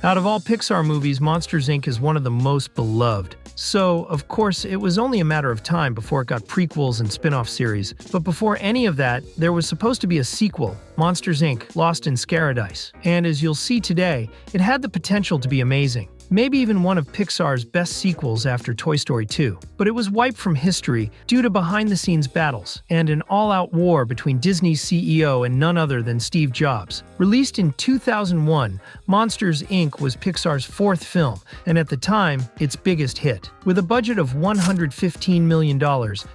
Out of all Pixar movies, Monsters, Inc. is one of the most beloved. So, of course, it was only a matter of time before it got prequels and spin-off series. But before any of that, there was supposed to be a sequel, Monsters, Inc. Lost in Scaradise. And as you'll see today, it had the potential to be amazing. Maybe even one of Pixar's best sequels after Toy Story 2. But it was wiped from history due to behind-the-scenes battles and an all-out war between Disney's CEO and none other than Steve Jobs. Released in 2001, Monsters, Inc. was Pixar's fourth film, and at the time, its biggest hit. With a budget of $115 million,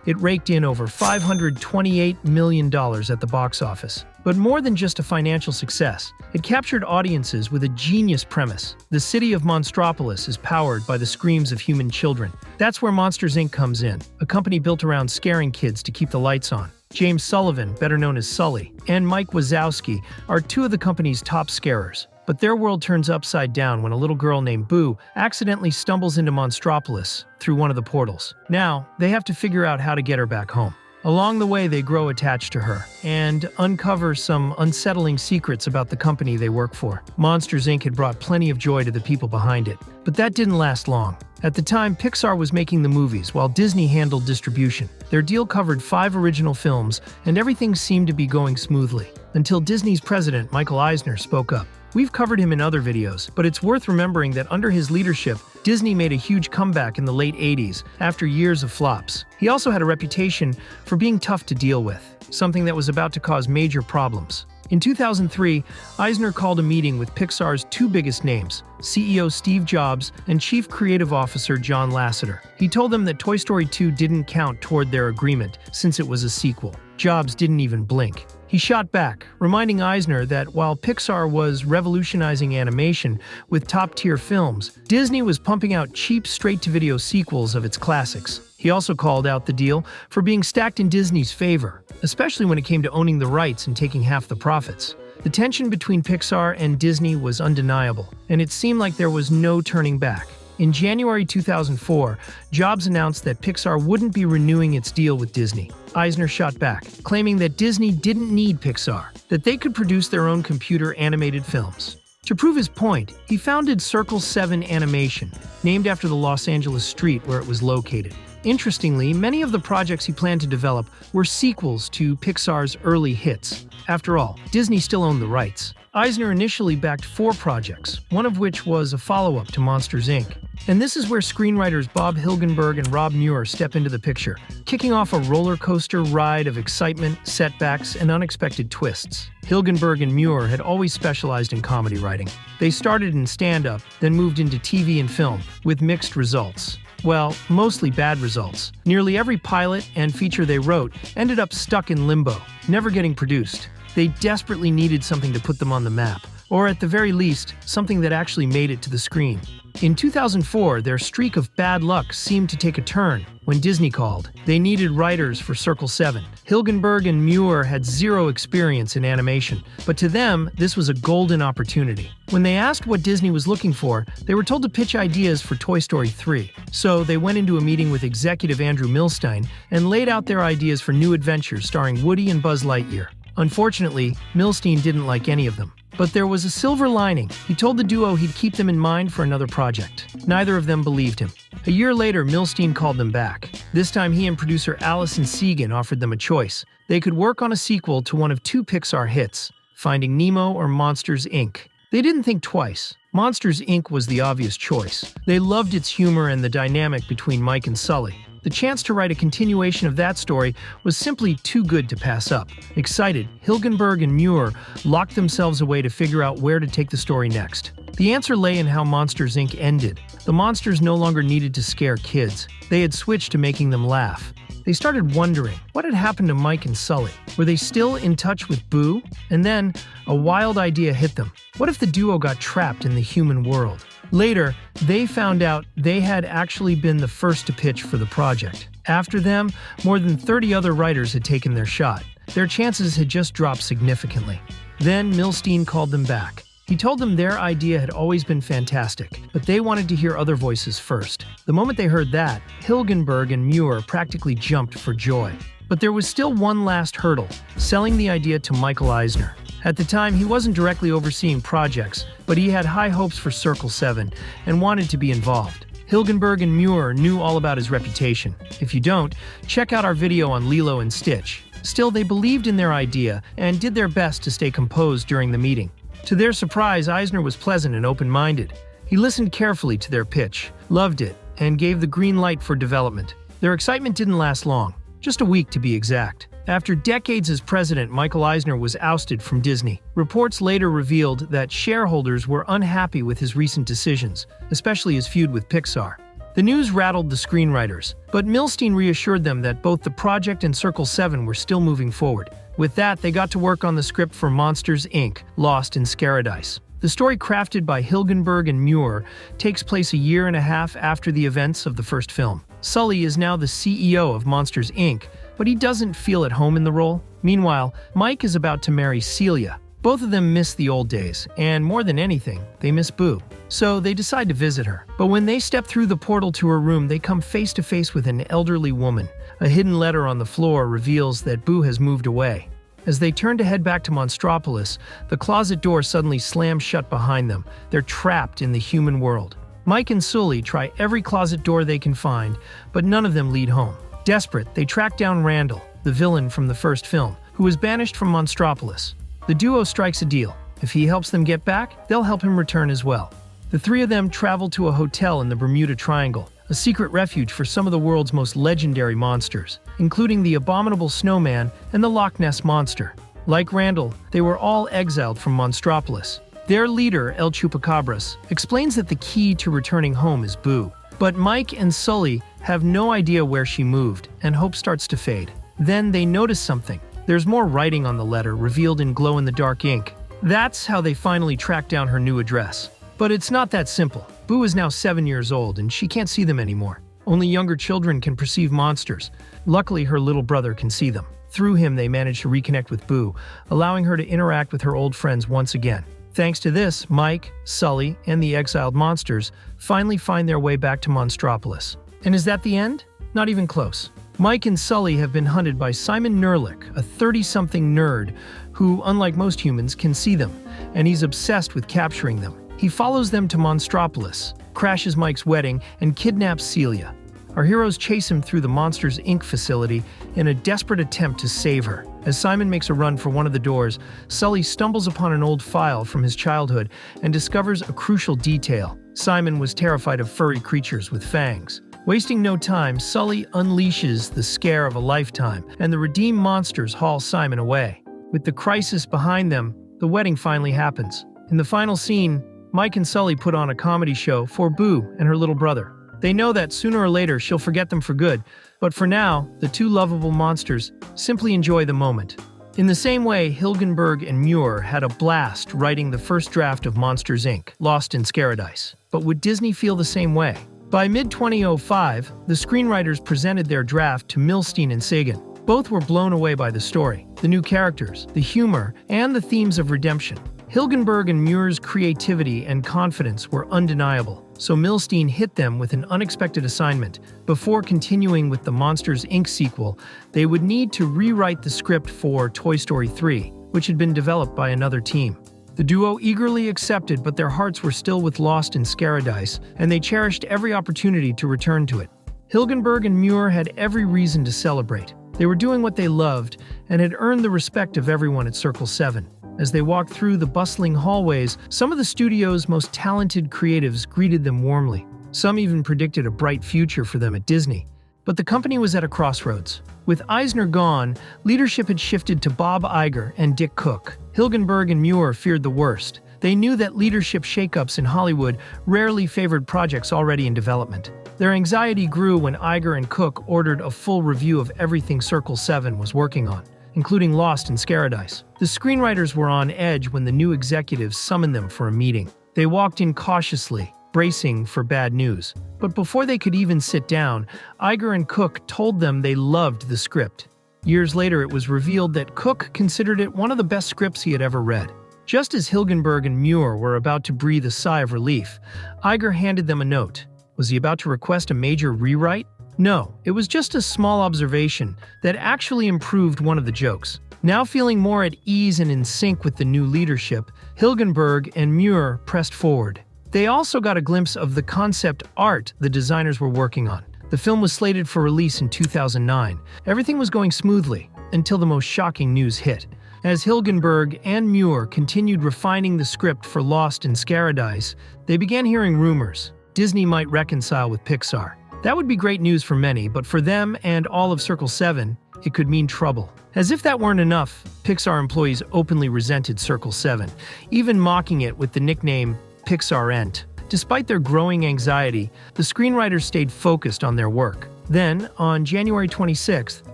it raked in over $528 million at the box office. But more than just a financial success, it captured audiences with a genius premise. The city of Monstropolis is powered by the screams of human children. That's where Monsters, Inc. comes in, a company built around scaring kids to keep the lights on. James Sullivan, better known as Sulley, and Mike Wazowski are two of the company's top scarers. But their world turns upside down when a little girl named Boo accidentally stumbles into Monstropolis through one of the portals. Now, they have to figure out how to get her back home. Along the way, they grow attached to her and uncover some unsettling secrets about the company they work for. Monsters, Inc. had brought plenty of joy to the people behind it, but that didn't last long. At the time, Pixar was making the movies while Disney handled distribution. Their deal covered 5 original films, and everything seemed to be going smoothly, until Disney's president, Michael Eisner, spoke up. We've covered him in other videos, but it's worth remembering that under his leadership, Disney made a huge comeback in the late 80s after years of flops. He also had a reputation for being tough to deal with, something that was about to cause major problems. In 2003, Eisner called a meeting with Pixar's 2 biggest names, CEO Steve Jobs and Chief Creative Officer John Lasseter. He told them that Toy Story 2 didn't count toward their agreement since it was a sequel. Jobs didn't even blink. He shot back, reminding Eisner that while Pixar was revolutionizing animation with top-tier films, Disney was pumping out cheap straight-to-video sequels of its classics. He also called out the deal for being stacked in Disney's favor, especially when it came to owning the rights and taking half the profits. The tension between Pixar and Disney was undeniable, and it seemed like there was no turning back. In January 2004, Jobs announced that Pixar wouldn't be renewing its deal with Disney. Eisner shot back, claiming that Disney didn't need Pixar, that they could produce their own computer-animated films. To prove his point, he founded Circle 7 Animation, named after the Los Angeles street where it was located. Interestingly, many of the projects he planned to develop were sequels to Pixar's early hits. After all, Disney still owned the rights. Eisner initially backed 4 projects, one of which was a follow-up to Monsters, Inc. And this is where screenwriters Bob Hilgenberg and Rob Muir step into the picture, kicking off a roller coaster ride of excitement, setbacks, and unexpected twists. Hilgenberg and Muir had always specialized in comedy writing. They started in stand-up, then moved into TV and film, with mixed results. Well, mostly bad results. Nearly every pilot and feature they wrote ended up stuck in limbo, never getting produced. They desperately needed something to put them on the map, or at the very least, something that actually made it to the screen. In 2004, their streak of bad luck seemed to take a turn when Disney called. They needed writers for Circle 7. Hilgenberg and Muir had 0 experience in animation, but to them, this was a golden opportunity. When they asked what Disney was looking for, they were told to pitch ideas for Toy Story 3. So they went into a meeting with executive Andrew Milstein and laid out their ideas for new adventures starring Woody and Buzz Lightyear. Unfortunately, Milstein didn't like any of them. But there was a silver lining. He told the duo he'd keep them in mind for another project. Neither of them believed him. A year later, Milstein called them back. This time he and producer Allison Segan offered them a choice. They could work on a sequel to one of 2 Pixar hits, Finding Nemo or Monsters, Inc. They didn't think twice. Monsters, Inc. was the obvious choice. They loved its humor and the dynamic between Mike and Sulley. The chance to write a continuation of that story was simply too good to pass up. Excited, Hilgenberg and Muir locked themselves away to figure out where to take the story next. The answer lay in how Monsters, Inc. ended. The monsters no longer needed to scare kids. They had switched to making them laugh. They started wondering, what had happened to Mike and Sulley? Were they still in touch with Boo? And then, a wild idea hit them. What if the duo got trapped in the human world? Later, they found out they had actually been the first to pitch for the project. After them, more than 30 other writers had taken their shot. Their chances had just dropped significantly. Then Milstein called them back. He told them their idea had always been fantastic, but they wanted to hear other voices first. The moment they heard that, Hilgenberg and Muir practically jumped for joy. But there was still one last hurdle, selling the idea to Michael Eisner. At the time, he wasn't directly overseeing projects, but he had high hopes for Circle 7 and wanted to be involved. Hilgenberg and Muir knew all about his reputation. If you don't, check out our video on Lilo and Stitch. Still, they believed in their idea and did their best to stay composed during the meeting. To their surprise, Eisner was pleasant and open-minded. He listened carefully to their pitch, loved it, and gave the green light for development. Their excitement didn't last long, just a week to be exact. After decades as president, Michael Eisner was ousted from Disney. Reports later revealed that shareholders were unhappy with his recent decisions, especially his feud with Pixar. The news rattled the screenwriters, but Milstein reassured them that both the project and Circle 7 were still moving forward. With that, they got to work on the script for Monsters, Inc., Lost in Scaradise. The story, crafted by Hilgenberg and Muir, takes place a year and a half after the events of the first film. Sulley is now the CEO of Monsters, Inc., but he doesn't feel at home in the role. Meanwhile, Mike is about to marry Celia. Both of them miss the old days, and more than anything, they miss Boo. So they decide to visit her. But when they step through the portal to her room, they come face to face with an elderly woman. A hidden letter on the floor reveals that Boo has moved away. As they turn to head back to Monstropolis, the closet door suddenly slams shut behind them. They're trapped in the human world. Mike and Sulley try every closet door they can find, but none of them lead home. Desperate, they track down Randall, the villain from the first film, who was banished from Monstropolis. The duo strikes a deal. If he helps them get back, they'll help him return as well. The three of them travel to a hotel in the Bermuda Triangle, a secret refuge for some of the world's most legendary monsters, including the abominable snowman and the Loch Ness Monster. Like Randall, they were all exiled from Monstropolis. Their leader, El Chupacabras, explains that the key to returning home is Boo. But Mike and Sulley have no idea where she moved, and hope starts to fade. Then they notice something. There's more writing on the letter, revealed in glow-in-the-dark ink. That's how they finally track down her new address. But it's not that simple. Boo is now 7 years old, and she can't see them anymore. Only younger children can perceive monsters. Luckily, her little brother can see them. Through him, they manage to reconnect with Boo, allowing her to interact with her old friends once again. Thanks to this, Mike, Sulley, and the exiled monsters finally find their way back to Monstropolis. And is that the end? Not even close. Mike and Sulley have been hunted by Simon Nerlich, a 30-something nerd who, unlike most humans, can see them, and he's obsessed with capturing them. He follows them to Monstropolis, crashes Mike's wedding, and kidnaps Celia. Our heroes chase him through the Monsters, Inc. facility in a desperate attempt to save her. As Simon makes a run for one of the doors, Sulley stumbles upon an old file from his childhood and discovers a crucial detail. Simon was terrified of furry creatures with fangs. Wasting no time, Sulley unleashes the scare of a lifetime, and the redeemed monsters haul Simon away. With the crisis behind them, the wedding finally happens. In the final scene, Mike and Sulley put on a comedy show for Boo and her little brother. They know that sooner or later she'll forget them for good, but for now, the two lovable monsters simply enjoy the moment. In the same way, Hilgenberg and Muir had a blast writing the first draft of Monsters, Inc., Lost in Scaradise. But would Disney feel the same way? By mid-2005, the screenwriters presented their draft to Milstein and Sagan. Both were blown away by the story, the new characters, the humor, and the themes of redemption. Hilgenberg and Muir's creativity and confidence were undeniable, so Milstein hit them with an unexpected assignment. Before continuing with the Monsters, Inc. sequel, they would need to rewrite the script for Toy Story 3, which had been developed by another team. The duo eagerly accepted, but their hearts were still with Lost in Scaradise, and they cherished every opportunity to return to it. Hilgenberg and Muir had every reason to celebrate. They were doing what they loved and had earned the respect of everyone at Circle 7. As they walked through the bustling hallways, some of the studio's most talented creatives greeted them warmly. Some even predicted a bright future for them at Disney. But the company was at a crossroads. With Eisner gone, leadership had shifted to Bob Iger and Dick Cook. Hilgenberg and Muir feared the worst. They knew that leadership shakeups in Hollywood rarely favored projects already in development. Their anxiety grew when Iger and Cook ordered a full review of everything Circle 7 was working on, including Lost in Scaradise. The screenwriters were on edge when the new executives summoned them for a meeting. They walked in cautiously, bracing for bad news. But before they could even sit down, Iger and Cook told them they loved the script. Years later, it was revealed that Cook considered it one of the best scripts he had ever read. Just as Hilgenberg and Muir were about to breathe a sigh of relief, Iger handed them a note. Was he about to request a major rewrite? No, it was just a small observation that actually improved one of the jokes. Now feeling more at ease and in sync with the new leadership, Hilgenberg and Muir pressed forward. They also got a glimpse of the concept art the designers were working on. The film was slated for release in 2009. Everything was going smoothly until the most shocking news hit. As Hilgenberg and Muir continued refining the script for Lost and Scaradise, they began hearing rumors Disney might reconcile with Pixar. That would be great news for many, but for them and all of Circle 7, it could mean trouble. As if that weren't enough, Pixar employees openly resented Circle 7, even mocking it with the nickname Pixar Ent. Despite their growing anxiety, the screenwriters stayed focused on their work. Then, on January 26,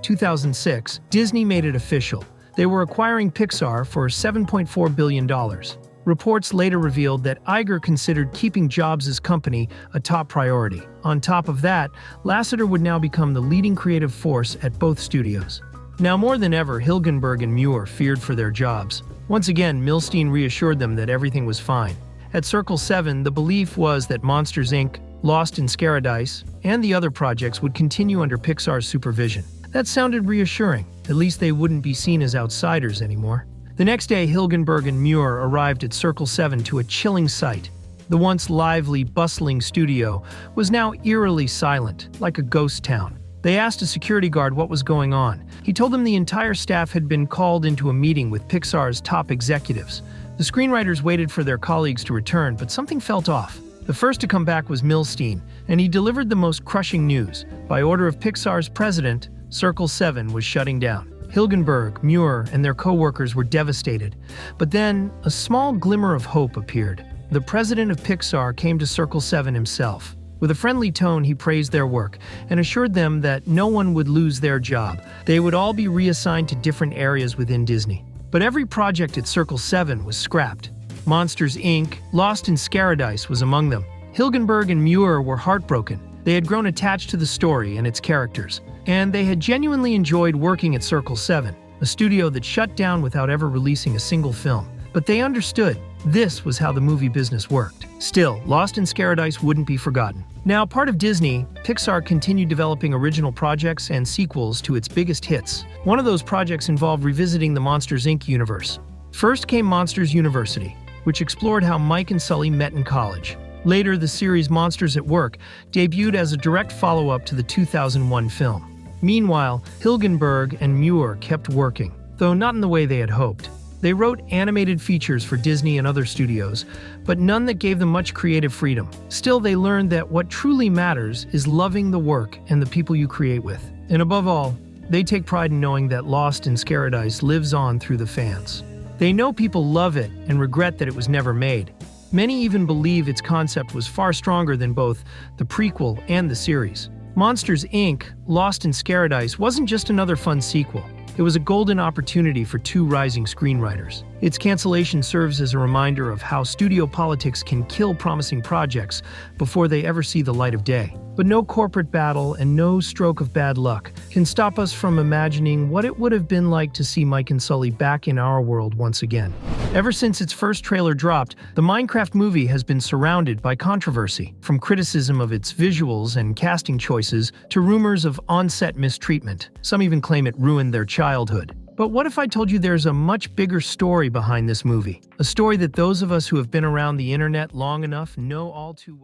2006, Disney made it official. They were acquiring Pixar for $7.4 billion. Reports later revealed that Iger considered keeping Jobs' company a top priority. On top of that, Lasseter would now become the leading creative force at both studios. Now more than ever, Hilgenberg and Muir feared for their jobs. Once again, Milstein reassured them that everything was fine. At Circle 7, the belief was that Monsters, Inc., Lost and Scaradise, and the other projects would continue under Pixar's supervision. That sounded reassuring. At least they wouldn't be seen as outsiders anymore. The next day, Hilgenberg and Muir arrived at Circle 7 to a chilling sight. The once lively, bustling studio was now eerily silent, like a ghost town. They asked a security guard what was going on. He told them the entire staff had been called into a meeting with Pixar's top executives. The screenwriters waited for their colleagues to return, but something felt off. The first to come back was Milstein, and he delivered the most crushing news. By order of Pixar's president, Circle 7 was shutting down. Hilgenberg, Muir, and their co-workers were devastated. But then, a small glimmer of hope appeared. The president of Pixar came to Circle 7 himself. With a friendly tone, he praised their work and assured them that no one would lose their job. They would all be reassigned to different areas within Disney. But every project at Circle 7 was scrapped. Monsters, Inc., Lost and Scaradise was among them. Hilgenberg and Muir were heartbroken. They had grown attached to the story and its characters, and they had genuinely enjoyed working at Circle 7, a studio that shut down without ever releasing a single film. But they understood this was how the movie business worked. Still, Lost and Scaradise wouldn't be forgotten. Now part of Disney, Pixar continued developing original projects and sequels to its biggest hits. One of those projects involved revisiting the Monsters, Inc. universe. First came Monsters University, which explored how Mike and Sulley met in college. Later, the series Monsters at Work debuted as a direct follow-up to the 2001 film. Meanwhile, Hilgenberg and Muir kept working, though not in the way they had hoped. They wrote animated features for Disney and other studios, but none that gave them much creative freedom. Still, they learned that what truly matters is loving the work and the people you create with. And above all, they take pride in knowing that Lost and Scaradise lives on through the fans. They know people love it and regret that it was never made. Many even believe its concept was far stronger than both the prequel and the series. Monsters, Inc., Lost and Scaradise wasn't just another fun sequel. It was a golden opportunity for two rising screenwriters. Its cancellation serves as a reminder of how studio politics can kill promising projects before they ever see the light of day. But no corporate battle and no stroke of bad luck can stop us from imagining what it would have been like to see Mike and Sulley back in our world once again. Ever since its first trailer dropped, the Minecraft movie has been surrounded by controversy, from criticism of its visuals and casting choices to rumors of on-set mistreatment. Some even claim it ruined their childhood. But what if I told you there's a much bigger story behind this movie? A story that those of us who have been around the internet long enough know all too well.